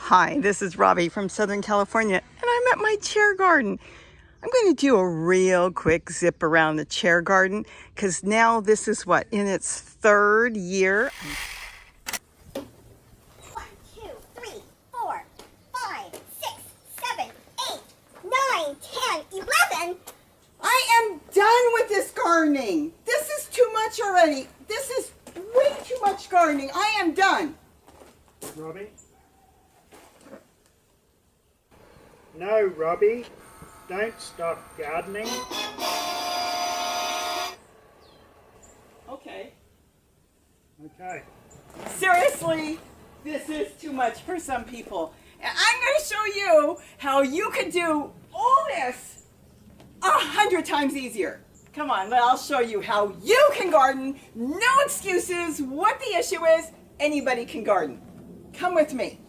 Hi, this is Robbie from Southern California, and I'm at my chair garden. I'm going to do a real quick zip around the chair garden because now this is what, in its third year. 1, 2, 3, 4, 5, 6, 7, 8, 9, 10, 11. I am done with this gardening. This is too much already. This is way too much gardening. I am done. Robbie? No, Robbie. Don't stop gardening. Okay. Okay. Seriously, this is too much for some people. And I'm going to show you how you can do all this 100 times easier. Come on, I'll show you how you can garden. No excuses. What the issue is, anybody can garden. Come with me.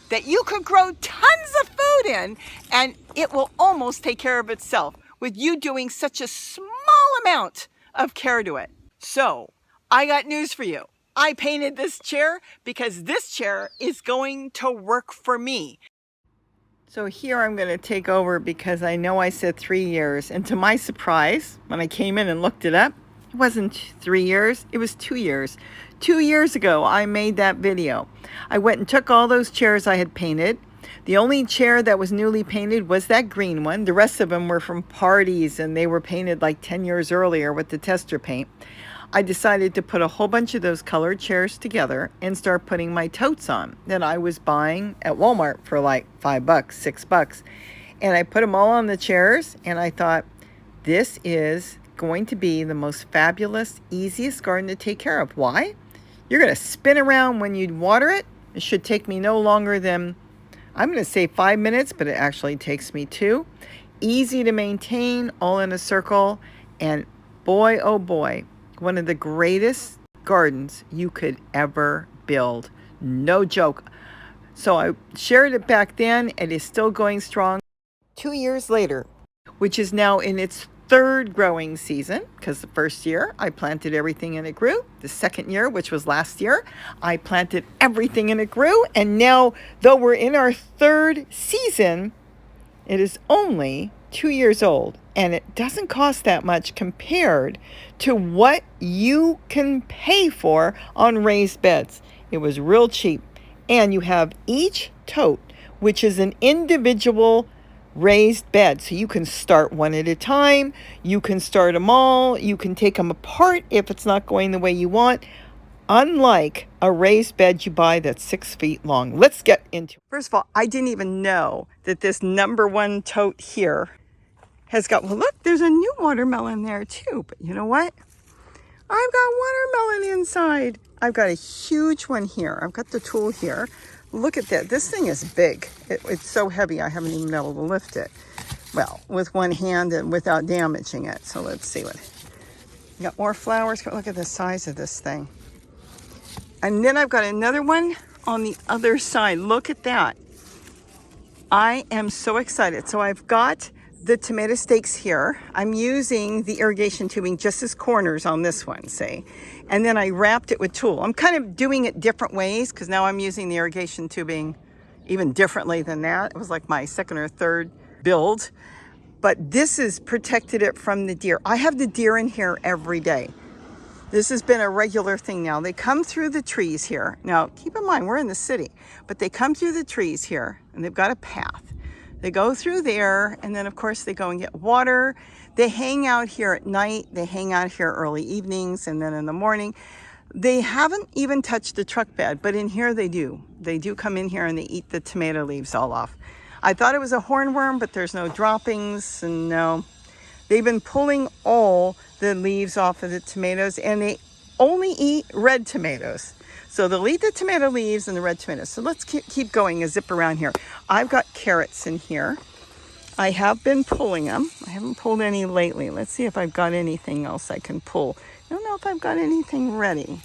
That you could grow tons of food in, and it will almost take care of itself with you doing such a small amount of care to it. So, I got news for you. I painted this chair because this chair is going to work for me. So here I'm going to take over because I know I said 3 years, and to my surprise, when I came in and looked it up, it wasn't 3 years, it was 2 years. 2 years ago, I made that video. I went and took all those chairs I had painted. The only chair that was newly painted was that green one. The rest of them were from parties, and they were painted like 10 years earlier with the tester paint. I decided to put a whole bunch of those colored chairs together and start putting my totes on that I was buying at Walmart for like $5, $6. And I put them all on the chairs, and I thought, this is going to be the most fabulous, easiest garden to take care of. Why? You're going to spin around when you water it. It should take me no longer than, I'm going to say 5 minutes, but it actually takes me 2. Easy to maintain, all in a circle, and boy, oh boy, one of the greatest gardens you could ever build. No joke. So I shared it back then. It is still going strong 2 years later, which is now in its third growing season, because the first year I planted everything and it grew. The second year, which was last year, I planted everything and it grew. And now, though we're in our third season, it is only 2 years old, and it doesn't cost that much compared to what you can pay for on raised beds. It was real cheap. And you have each tote, which is an individual raised bed. So you can start one at a time. You can start them all. You can take them apart if it's not going the way you want. Unlike a raised bed you buy that's 6 feet long. Let's get into it. First of all, I didn't even know that this #1 tote here has got, well, look, there's a new watermelon there too. But you know what? I've got watermelon inside. I've got a huge one here. I've got the tool here. Look at that. This thing is big. It's so heavy I haven't even been able to lift it. Well, with one hand and without damaging it. So let's see what. Got more flowers. Look at the size of this thing. And then I've got another one on the other side. Look at that. I am so excited. So I've got the tomato stakes here. I'm using the irrigation tubing just as corners on this one, see? And then I wrapped it with tulle. I'm kind of doing it different ways because now I'm using the irrigation tubing even differently than that. It was like my second or third build. But this has protected it from the deer. I have the deer in here every day. This has been a regular thing now. They come through the trees here. Now, keep in mind, we're in the city, but they come through the trees here, and they've got a path. They go through there, and then, of course, they go and get water. They hang out here at night. They hang out here early evenings, and then in the morning. They haven't even touched the truck bed, but in here they do. They do come in here, and they eat the tomato leaves all off. I thought it was a hornworm, but there's no droppings, and no. They've been pulling all the leaves off of the tomatoes, and they only eat red tomatoes. So they'll eat the tomato leaves and the red tomatoes. So let's keep going and zip around here. I've got carrots in here. I have been pulling them. I haven't pulled any lately. Let's see if I've got anything else I can pull. I don't know if I've got anything ready.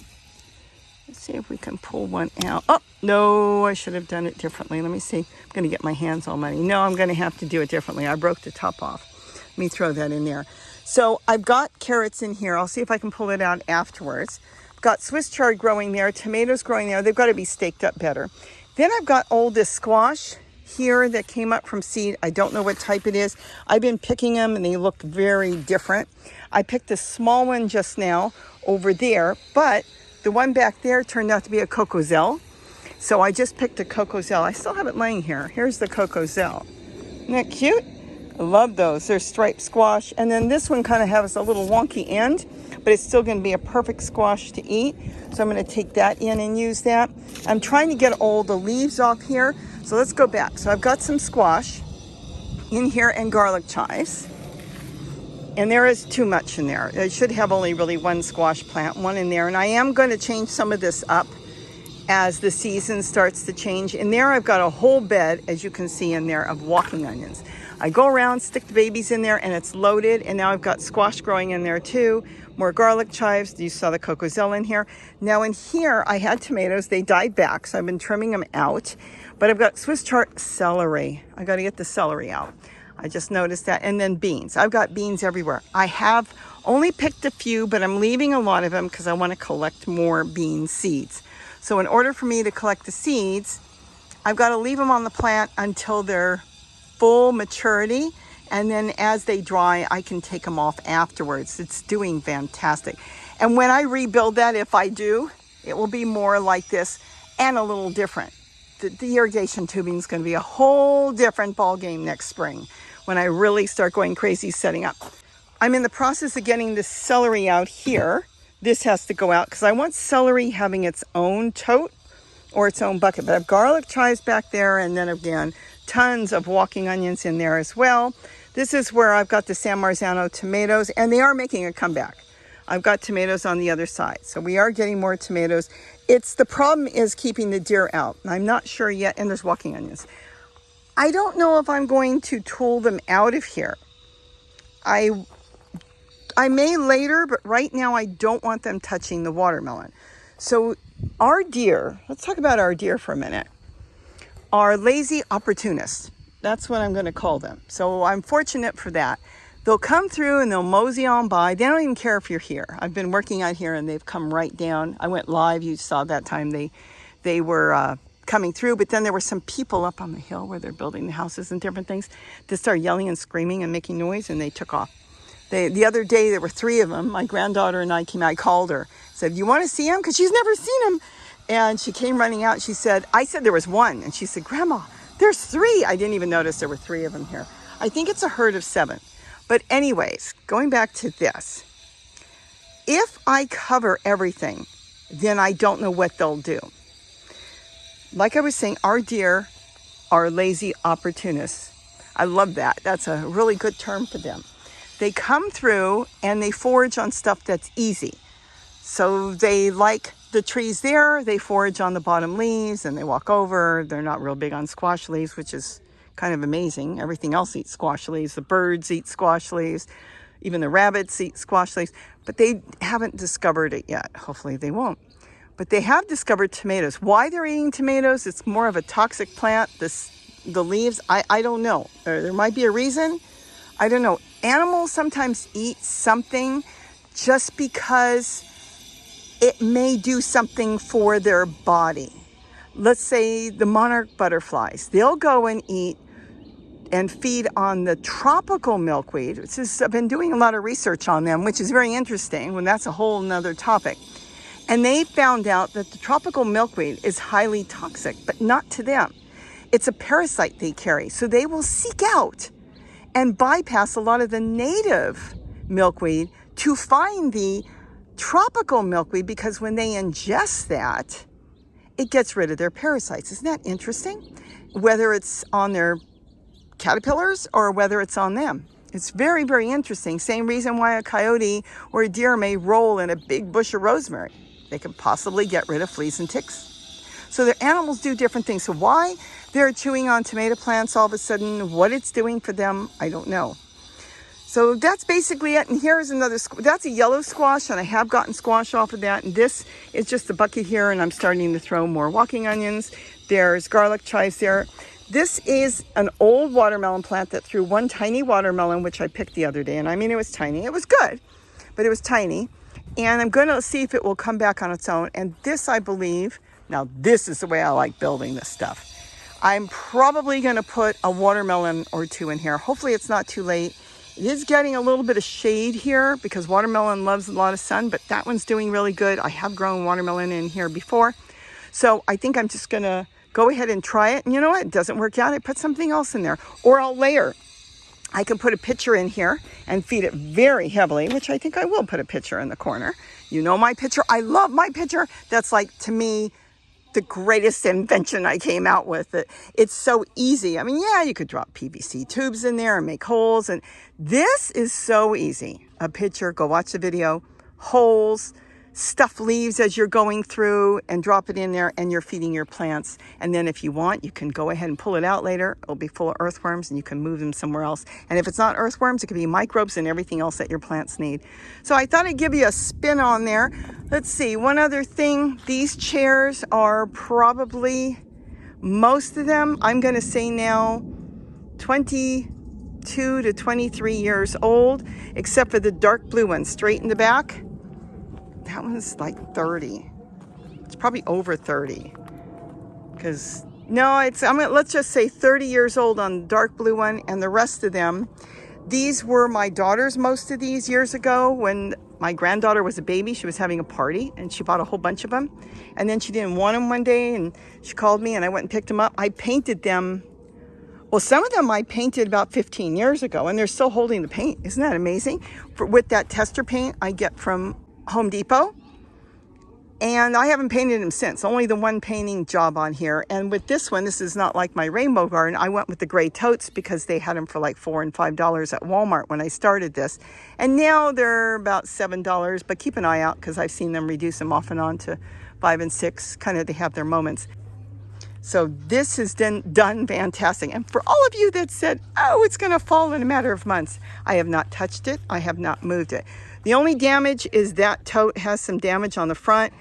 Let's see if we can pull one out. Oh, no, I should have done it differently. Let me see. I'm going to get my hands all muddy. No, I'm going to have to do it differently. I broke the top off. Let me throw that in there. So I've got carrots in here. I'll see if I can pull it out afterwards. I've got Swiss chard growing there, tomatoes growing there. They've got to be staked up better. Then I've got all this squash here that came up from seed. I don't know what type it is. I've been picking them and they look very different. I picked a small one just now over there, but the one back there turned out to be a cocozelle. So I just picked a cocozelle. I still have it laying here. Here's the cocozelle. Isn't that cute? I love those. They're striped squash. And then this one kind of has a little wonky end, but it's still going to be a perfect squash to eat. So I'm going to take that in and use that. I'm trying to get all the leaves off here. So let's go back. So I've got some squash in here and garlic chives. And there is too much in there. I should have only really one squash plant, one in there. And I am going to change some of this up as the season starts to change. In there, I've got a whole bed, as you can see in there, of walking onions. I go around, stick the babies in there, and it's loaded. And now I've got squash growing in there too. More garlic chives. You saw the cocozelle in here. Now in here, I had tomatoes. They died back, so I've been trimming them out. But I've got Swiss chard celery. I got to get the celery out. I just noticed that. And then beans. I've got beans everywhere. I have only picked a few, but I'm leaving a lot of them because I want to collect more bean seeds. So in order for me to collect the seeds, I've got to leave them on the plant until they're full maturity. And then as they dry, I can take them off afterwards. It's doing fantastic. And when I rebuild that, if I do, it will be more like this and a little different. The irrigation tubing is going to be a whole different ball game next spring when I really start going crazy setting up. I'm in the process of getting the celery out here. This has to go out because I want celery having its own tote or its own bucket. But I have garlic chives back there, and then again, tons of walking onions in there as well. This is where I've got the San Marzano tomatoes, and they are making a comeback. I've got tomatoes on the other side, so we are getting more tomatoes. The problem is keeping the deer out. I'm not sure yet, and there's walking onions. I don't know if I'm going to tool them out of here. I may later, but right now I don't want them touching the watermelon. So our deer, let's talk about our deer for a minute, are lazy opportunists. That's what I'm going to call them. So I'm fortunate for that. They'll come through and they'll mosey on by. They don't even care if you're here. I've been working out here and they've come right down. I went live. You saw that time they were coming through. But then there were some people up on the hill where they're building the houses and different things that started yelling and screaming and making noise, and they took off. The other day, there were 3 of them. My granddaughter and I came out. I called her, said, "You want to see them?" Because she's never seen them. And she came running out. She said, I said there was 1. And she said, "Grandma, there's 3. I didn't even notice there were 3 of them here. I think it's a herd of 7. But anyways, going back to this, if I cover everything, then I don't know what they'll do. Like I was saying, our deer are lazy opportunists. I love that. That's a really good term for them. They come through and they forage on stuff that's easy. So they like the trees there, they forage on the bottom leaves and they walk over. They're not real big on squash leaves, which is kind of amazing. Everything else eats squash leaves. The birds eat squash leaves. Even the rabbits eat squash leaves. But they haven't discovered it yet. Hopefully they won't. But they have discovered tomatoes. Why they're eating tomatoes, it's more of a toxic plant. The leaves, I don't know. There might be a reason. I don't know. Animals sometimes eat something just because it may do something for their body. Let's say the monarch butterflies. They'll go and eat and feed on the tropical milkweed. I've been doing a lot of research on them, which is very interesting, when that's a whole nother topic. And they found out that the tropical milkweed is highly toxic, but not to them. It's a parasite they carry. So they will seek out and bypass a lot of the native milkweed to find the tropical milkweed, because when they ingest that, it gets rid of their parasites. Isn't that interesting? Whether it's on their caterpillars or whether it's on them. It's very, very interesting. Same reason why a coyote or a deer may roll in a big bush of rosemary. They could possibly get rid of fleas and ticks. So the animals do different things. So why they're chewing on tomato plants all of a sudden, what it's doing for them, I don't know. So that's basically it. And here's another, that's a yellow squash, and I have gotten squash off of that. And this is just a bucket here, and I'm starting to throw more walking onions. There's garlic chives there. This is an old watermelon plant that threw one tiny watermelon, which I picked the other day. And I mean, it was tiny. It was good, but it was tiny. And I'm going to see if it will come back on its own. And this, I believe, now this is the way I like building this stuff. I'm probably going to put a watermelon or two in here. Hopefully it's not too late. It is getting a little bit of shade here because watermelon loves a lot of sun, but that one's doing really good. I have grown watermelon in here before. So I think I'm just going to go ahead and try it. And you know what? It doesn't work out. I put something else in there. Or I'll layer. I can put a pitcher in here and feed it very heavily, which I think I will put a pitcher in the corner. You know my pitcher. I love my pitcher. That's like, to me, the greatest invention I came out with. It's so easy. I mean, yeah, you could drop PVC tubes in there and make holes. And this is so easy. A pitcher, go watch the video. Holes, stuff leaves as you're going through and drop it in there and you're feeding your plants. And then if you want, you can go ahead and pull it out later. It'll be full of earthworms and you can move them somewhere else. And if it's not earthworms, it could be microbes and everything else that your plants need. So I thought I'd give you a spin on there. Let's see, one other thing. These chairs are probably, most of them, I'm going to say now, 22 to 23 years old, except for the dark blue one straight in the back. That one's like 30. It's probably over 30. Because, no, let's just say 30 years old on the dark blue one, and the rest of them. These were my daughter's, most of these, years ago when my granddaughter was a baby. She was having a party and she bought a whole bunch of them. And then she didn't want them one day and she called me and I went and picked them up. I painted them. Well, some of them I painted about 15 years ago and they're still holding the paint. Isn't that amazing? With that tester paint I get from Home Depot. And I haven't painted them since, only the one painting job on here. And with this one, this is not like my rainbow garden. I went with the gray totes because they had them for like $4 and $5 at Walmart when I started this. And now they're about $7, but keep an eye out because I've seen them reduce them off and on to $5 and $6. Kind of, they have their moments. So this has done fantastic. And for all of you that said, oh, it's going to fall in a matter of months, I have not touched it. I have not moved it. The only damage is that tote has some damage on the front.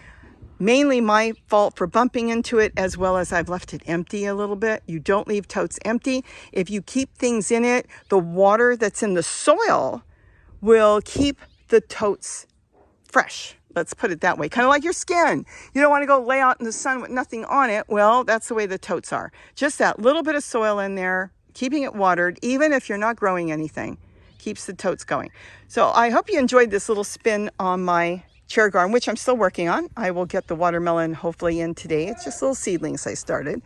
Mainly my fault for bumping into it, as well as I've left it empty a little bit. You don't leave totes empty. If you keep things in it, the water that's in the soil will keep the totes fresh. Let's put it that way. Kind of like your skin. You don't want to go lay out in the sun with nothing on it. Well, that's the way the totes are. Just that little bit of soil in there, keeping it watered, even if you're not growing anything, keeps the totes going. So I hope you enjoyed this little spin on my chair garden, which I'm still working on. I will get the watermelon hopefully in today. It's just little seedlings I started.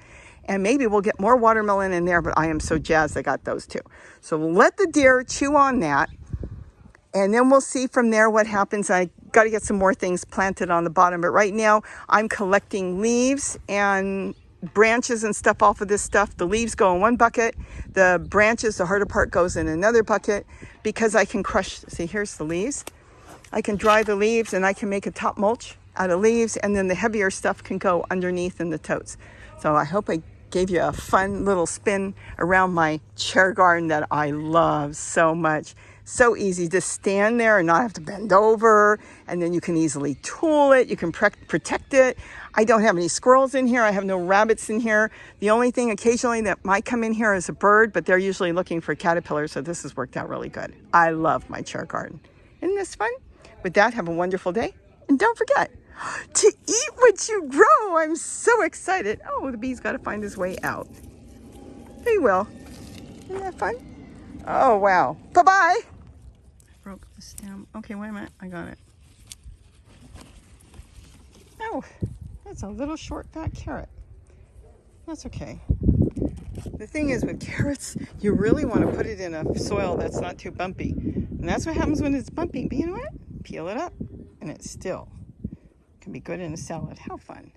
And maybe we'll get more watermelon in there, but I am so jazzed I got those too. So we'll let the deer chew on that. And then we'll see from there what happens. I got to get some more things planted on the bottom. But right now I'm collecting leaves and branches and stuff off of this stuff. The leaves go in one bucket. The branches, the harder part, goes in another bucket because I can crush. See, here's the leaves. I can dry the leaves and I can make a top mulch out of leaves, and then the heavier stuff can go underneath in the totes. So I hope I gave you a fun little spin around my chair garden that I love so much. So easy to stand there and not have to bend over, and then you can easily tool it. You can protect it. I don't have any squirrels in here. I have no rabbits in here. The only thing occasionally that might come in here is a bird, but they're usually looking for caterpillars, so this has worked out really good. I love my chair garden. Isn't this fun? With that, have a wonderful day. And don't forget to eat what you grow. I'm so excited. Oh, the bee's got to find his way out. He will. Isn't that fun? Oh, wow. Bye-bye. Broke the stem. Okay, wait a minute. I got it. Oh, that's a little short, fat carrot. That's okay. The thing is with carrots, you really want to put it in a soil that's not too bumpy. And that's what happens when it's bumpy. But you know what? Peel it up and it still can be good in a salad. How fun.